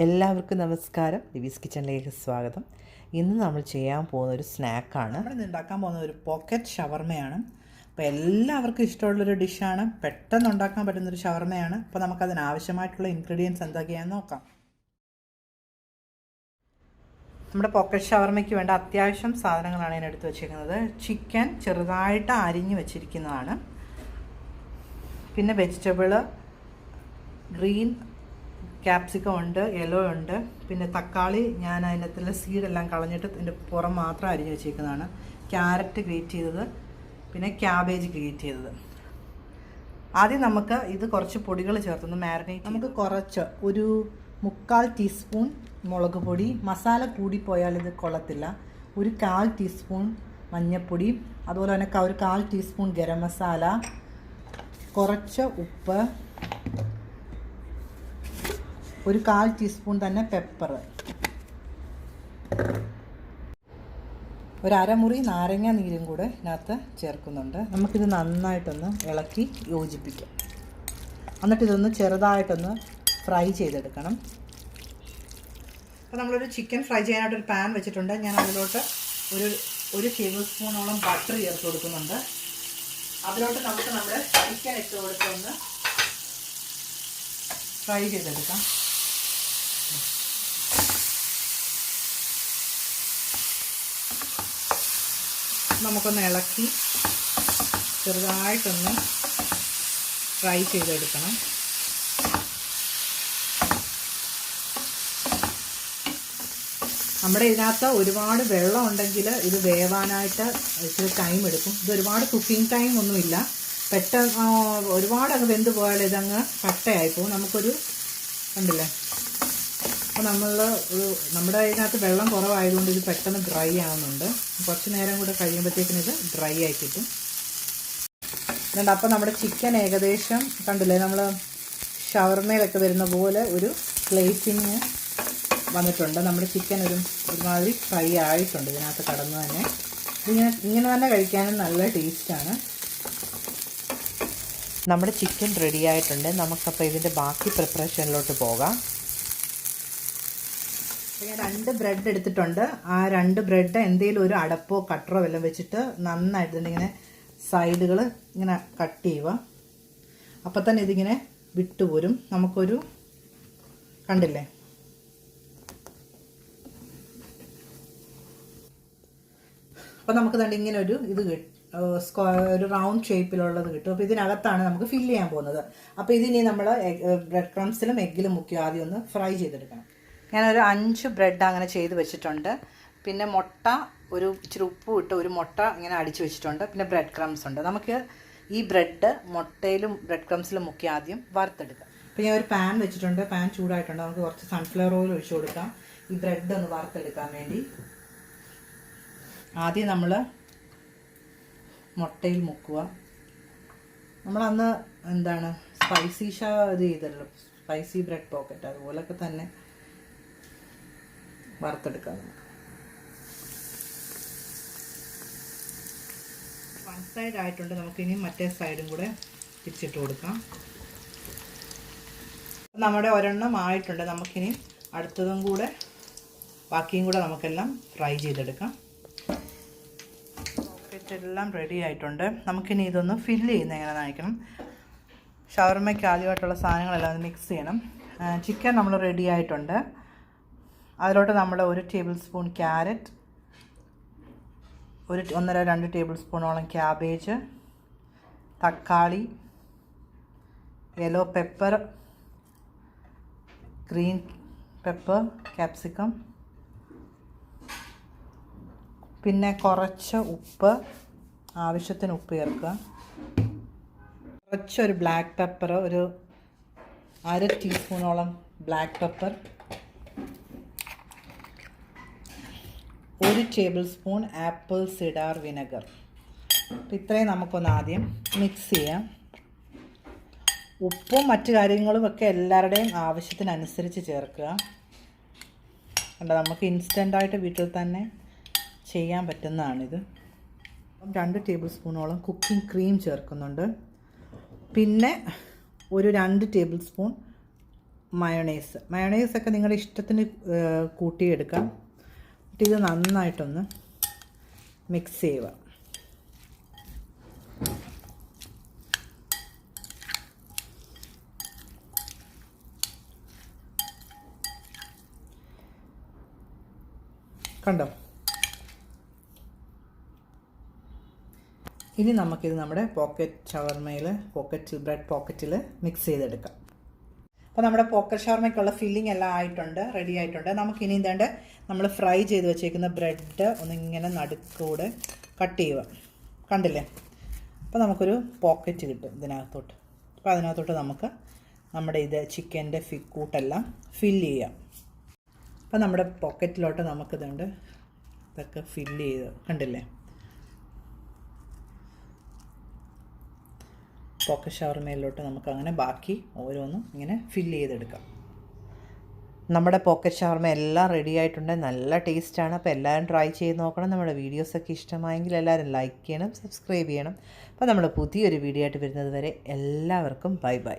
എല്ലാവർക്കും നമസ്കാരം. ലിവീസ് കിച്ചണിലേക്ക് സ്വാഗതം. ഇന്ന് നമ്മൾ ചെയ്യാൻ പോകുന്ന ഒരു സ്നാക്കാണ്. നമ്മളിന്ന് ഉണ്ടാക്കാൻ പോകുന്ന ഒരു പോക്കറ്റ് ഷവർമയാണ്. അപ്പോൾ എല്ലാവർക്കും ഇഷ്ടമുള്ളൊരു ഡിഷാണ്, പെട്ടെന്ന് ഉണ്ടാക്കാൻ പറ്റുന്നൊരു ഷവർമയാണ്. അപ്പോൾ നമുക്കതിനാവശ്യമായിട്ടുള്ള ഇൻഗ്രീഡിയൻസ് എന്തൊക്കെയാണെന്ന് നോക്കാം. നമ്മുടെ പോക്കറ്റ് ഷവർമയ്ക്ക് വേണ്ട അത്യാവശ്യം സാധനങ്ങളാണ് ഞാൻ എടുത്ത് വെച്ചിരിക്കുന്നത്. ചിക്കൻ ചെറുതായിട്ട് അരിഞ്ഞ് വെച്ചിരിക്കുന്നതാണ്. പിന്നെ വെജിറ്റബിള് ഗ്രീൻ ക്യാപ്സിക്കം ഉണ്ട്, യെല്ലോ ഉണ്ട്. പിന്നെ തക്കാളി ഞാൻ അതിനകത്തുള്ള സീഡെല്ലാം കളഞ്ഞിട്ട് അതിൻ്റെ പുറം മാത്രം അരിഞ്ഞ് വെച്ചിരിക്കുന്നതാണ്. ക്യാരറ്റ് ഗ്രേറ്റ് ചെയ്തത്, പിന്നെ ക്യാബേജ് ഗ്രേറ്റ് ചെയ്തത്. ആദ്യം നമുക്ക് ഇത് കുറച്ച് പൊടികൾ ചേർത്തൊന്ന് മാരിനേറ്റ്. നമുക്ക് കുറച്ച് ഒരു 3/4 ടീസ്പൂൺ മുളക് പൊടി, മസാല കൂടിപ്പോയാൽ ഇത് കൊള്ളത്തില്ല. ഒരു 1/4 ടീസ്പൂൺ മഞ്ഞൾപ്പൊടി, അതുപോലെ തന്നെ ഒരു 1/4 ടീസ്പൂൺ ഗരം മസാല, കുറച്ച് ഉപ്പ്, ഒരു 1/4 ടീസ്പൂൺ തന്നെ പെപ്പർ, ഒരു അരമുറി നാരങ്ങ നീരും കൂടെ ഇതിനകത്ത് ചേർക്കുന്നുണ്ട്. നമുക്കിത് നന്നായിട്ടൊന്ന് ഇളക്കി യോജിപ്പിക്കാം. എന്നിട്ട് ഇതൊന്ന് ചെറുതായിട്ടൊന്ന് ഫ്രൈ ചെയ്തെടുക്കണം. അപ്പോൾ നമ്മളൊരു ചിക്കൻ ഫ്രൈ ചെയ്യാനായിട്ടൊരു പാൻ വെച്ചിട്ടുണ്ട്. ഞാൻ അതിലോട്ട് ഒരു ടേബിൾ സ്പൂണോളം ബട്ടർ ചേർത്ത് കൊടുക്കുന്നുണ്ട്. അതിലോട്ട് നമുക്ക് നമ്മുടെ ചിക്കൻ ഇട്ട് കൊടുത്തൊന്ന് ഫ്രൈ ചെയ്തെടുക്കാം. നമുക്കൊന്ന് ഇളക്കി ചെറുതായിട്ടൊന്ന് ഫ്രൈ ചെയ്തെടുക്കണം. നമ്മുടെ ഇതിനകത്ത് ഒരുപാട് വെള്ളം ഉണ്ടെങ്കിൽ ഇത് വേവാനായിട്ട് ഇച്ചിരി ടൈം എടുക്കും. ഇത് ഒരുപാട് കുക്കിംഗ് ടൈം ഒന്നുമില്ല. പെട്ടെന്ന് ഒരുപാടങ്ങ് വെന്ത് പോയാൽ ഇതങ്ങ് കട്ടയായിപ്പോവും. നമുക്കൊരു കണ്ടില്ലേ, അപ്പോൾ നമ്മുടെ ഇതിനകത്ത് വെള്ളം കുറവായതുകൊണ്ട് ഇത് പെട്ടെന്ന് ഡ്രൈ ആവുന്നുണ്ട്. കുറച്ച് നേരം കൂടെ കഴിയുമ്പോഴത്തേക്കിന് ഇത് ഡ്രൈ ആയി കിട്ടും. എന്നിട്ട് അപ്പോൾ നമ്മുടെ ചിക്കൻ ഏകദേശം കണ്ടില്ലേ, നമ്മൾ ഷവർമയിലൊക്കെ വരുന്ന പോലെ ഒരു പ്ലേറ്റിങ് വന്നിട്ടുണ്ട്. നമ്മുടെ ചിക്കൻ ഒരുമാതിരി ഫ്രൈ ആയിട്ടുണ്ട് ഇതിനകത്ത് കടന്ന് തന്നെ. ഇങ്ങനെ തന്നെ കഴിക്കാനും നല്ല ടേസ്റ്റാണ്. നമ്മുടെ ചിക്കൻ റെഡി ആയിട്ടുണ്ട്. നമുക്കപ്പോൾ ഇതിൻ്റെ ബാക്കി പ്രിപ്പറേഷനിലോട്ട് പോകാം. ഞാൻ 2 ബ്രെഡ് എടുത്തിട്ടുണ്ട്. ആ 2 ബ്രെഡ് എന്തെങ്കിലും ഒരു അടപ്പോ കട്ടറോ എല്ലാം വെച്ചിട്ട് നന്നായിട്ട് ഇങ്ങനെ സൈഡുകൾ ഇങ്ങനെ കട്ട് ചെയ്യുക. അപ്പം തന്നെ ഇതിങ്ങനെ വിട്ടുപോരും. നമുക്കൊരു കണ്ടില്ലേ, അപ്പം നമുക്ക് തന്നെ ഇങ്ങനെ ഒരു ഒരു റൗണ്ട് ഷേപ്പിലുള്ളത് കിട്ടും. അപ്പോൾ ഇതിനകത്താണ് നമുക്ക് ഫില്ല് ചെയ്യാൻ പോകുന്നത്. അപ്പോൾ ഇതിനി നമ്മൾ ബ്രെഡ് ക്രംസിലും എഗ്ഗിലും മുക്കി ആദ്യം ഒന്ന് ഫ്രൈ ചെയ്തെടുക്കണം. ഞാനൊരു 5 ബ്രെഡ് അങ്ങനെ ചെയ്ത് വെച്ചിട്ടുണ്ട്. പിന്നെ മുട്ട ഇച്ചിരി ഉപ്പും ഇട്ട് ഒരു മുട്ട ഇങ്ങനെ അടിച്ച് വെച്ചിട്ടുണ്ട്. പിന്നെ ബ്രെഡ് ക്രംസ് ഉണ്ട്. നമുക്ക് ഈ ബ്രെഡ് മുട്ടയിലും ബ്രെഡ് ക്രംസിലും മുക്കി ആദ്യം വറുത്തെടുക്കാം. അപ്പോൾ ഞാൻ ഒരു പാൻ വെച്ചിട്ടുണ്ട്. പാൻ ചൂടായിട്ടുണ്ട്. നമുക്ക് കുറച്ച് സൺഫ്ലവർ ഓയിൽ ഒഴിച്ചു കൊടുക്കാം ഈ ബ്രെഡ് ഒന്ന് വറുത്തെടുക്കാൻ വേണ്ടി. ആദ്യം നമ്മൾ മുട്ടയിൽ മുക്കുക. നമ്മളന്ന് സ്പൈസി ഇത് ചെയ്തല്ലോ, സ്പൈസി ബ്രെഡ് പോക്കറ്റ്, അതുപോലൊക്കെ തന്നെ വറുത്തെടുക്കാം. വൺ സൈഡ് ആയിട്ടുണ്ട്. നമുക്കിനി മറ്റേ സൈഡും കൂടെ തിരിച്ചിട്ട് കൊടുക്കാം. നമ്മുടെ ഒരെണ്ണം ആയിട്ടുണ്ട്. നമുക്കിനി അടുത്തതും കൂടെ ബാക്കിയും കൂടെ നമുക്കെല്ലാം ഫ്രൈ ചെയ്തെടുക്കാം. എല്ലാം റെഡി ആയിട്ടുണ്ട്. നമുക്കിനി ഇതൊന്ന് ഫില്ല് ചെയ്യുന്ന എങ്ങനെ കാണിക്കണം. ഷവർമയ്ക്ക് ആദ്യമായിട്ടുള്ള സാധനങ്ങളെല്ലാം മിക്സ് ചെയ്യണം. ചിക്കൻ നമ്മൾ റെഡി ആയിട്ടുണ്ട്. അതിലോട്ട് നമ്മൾ 1 ടേബിൾ സ്പൂൺ ക്യാരറ്റ്, 1.5-2 ടേബിൾ സ്പൂണോളം ക്യാബേജ്, തക്കാളി, yellow pepper, green pepper, capsicum, പിന്നെ കുറച്ച് ഉപ്പ്, ആവശ്യത്തിന് ഉപ്പ് ചേർക്കുക. കുറച്ചൊരു ബ്ലാക്ക് പെപ്പർ, ഒരു 1/2 ടീസ്പൂണോളം black pepper, 1 table spoon apple cider vinegar. അപ്പോൾ ഇത്രയും നമുക്കൊന്ന് ആദ്യം മിക്സ് ചെയ്യാം. ഉപ്പും മറ്റു കാര്യങ്ങളും ഒക്കെ എല്ലാവരുടെയും ആവശ്യത്തിനനുസരിച്ച് ചേർക്കുക. കണ്ടോ, നമുക്ക് ഇൻസ്റ്റൻ്റായിട്ട് വീട്ടിൽ തന്നെ ചെയ്യാൻ പറ്റുന്നതാണിത്. 2 ടേബിൾ സ്പൂണോളം കുക്കിംഗ് ക്രീം ചേർക്കുന്നുണ്ട്. പിന്നെ ഒരു 2 ടേബിൾ സ്പൂൺ മയോണൈസൊക്കെ നിങ്ങളുടെ ഇഷ്ടത്തിന് കൂട്ടിയെടുക്കാം. എന്നിട്ട് ഇത് നന്നായിട്ടൊന്ന് മിക്സ് ചെയ്യുക. കണ്ടോ? ഇനി നമുക്കിത് നമ്മുടെ ബ്രെഡ് പോക്കറ്റിൽ മിക്സ് ചെയ്തെടുക്കാം. അപ്പോൾ നമ്മുടെ പോക്കറ്റ് ഷവർമയ്ക്കുള്ള ഫില്ലിംഗ് എല്ലാം ആയിട്ടുണ്ട്, റെഡി ആയിട്ടുണ്ട്. നമുക്കിനി ഇതേണ്ട നമ്മൾ ഫ്രൈ ചെയ്ത് വെച്ചേക്കുന്ന ബ്രെഡ് ഒന്നിങ്ങനെ നടുക്കൂടെ കട്ട് ചെയ്യുക. കണ്ടില്ലേ? അപ്പോൾ നമുക്കൊരു പോക്കറ്റ് കിട്ടും ഇതിനകത്തോട്ട്. അപ്പോൾ അതിനകത്തോട്ട് നമുക്ക് നമ്മുടെ ചിക്കൻ്റെ കൂട്ടെല്ലാം ഫില്ല് ചെയ്യാം. അപ്പോൾ നമ്മുടെ പോക്കറ്റിലോട്ട് നമുക്കിതുണ്ട് ഇതൊക്കെ ഫില്ല് ചെയ്ത് കണ്ടില്ലേ? പോക്കറ്റ് ഷവർമയിലോട്ട് നമുക്ക് അങ്ങനെ ബാക്കി ഓരോന്നും ഇങ്ങനെ ഫില്ല് ചെയ്തെടുക്കാം. നമ്മുടെ പോക്കറ്റ് ഷവർമ എല്ലാം റെഡി ആയിട്ടുണ്ട്. നല്ല ടേസ്റ്റാണ്. അപ്പോൾ എല്ലാവരും ട്രൈ ചെയ്ത് നോക്കണം. നമ്മുടെ വീഡിയോസൊക്കെ ഇഷ്ടമായെങ്കിൽ എല്ലാവരും ലൈക്ക് ചെയ്യണം, സബ്സ്ക്രൈബ് ചെയ്യണം. അപ്പോൾ നമ്മൾ പുതിയൊരു വീഡിയോ ആയിട്ട് വരുന്നത് വരെ എല്ലാവർക്കും ബൈ ബൈ.